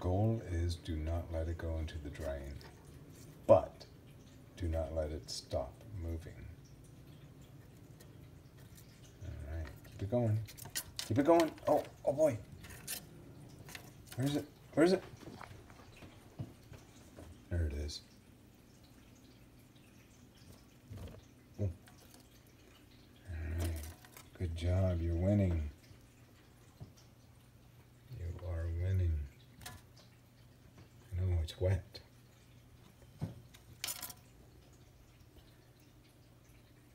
goal is do not let it go into the drain, but do not let it stop moving. All right, keep it going. Keep it going. Oh boy. Where is it? Where is it? There it is. Oh. All right. Good job. You're winning. You are winning. I know it's wet.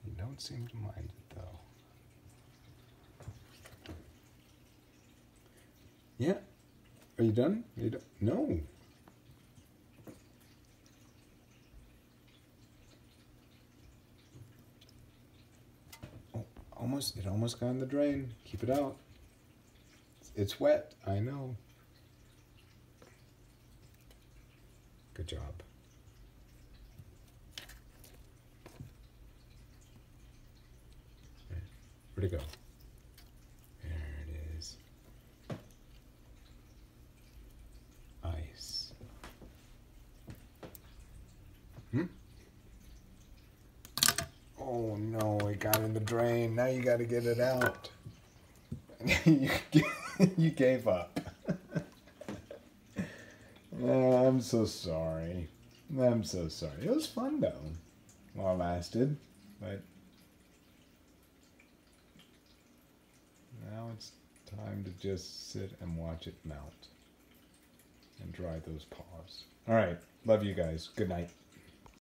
You don't seem to mind it though. Yeah. Are you done? You done? No. Oh, almost. It almost got in the drain. Keep it out. It's wet. I know. Good job. Where'd it go? There it is. Ice. Oh no, it got in the drain. Now you got to get it out. You gave up. Oh, I'm so sorry. I'm so sorry. It was fun though, while it lasted, but now it's time to just sit and watch it melt and dry those paws. All right, love you guys. Good night.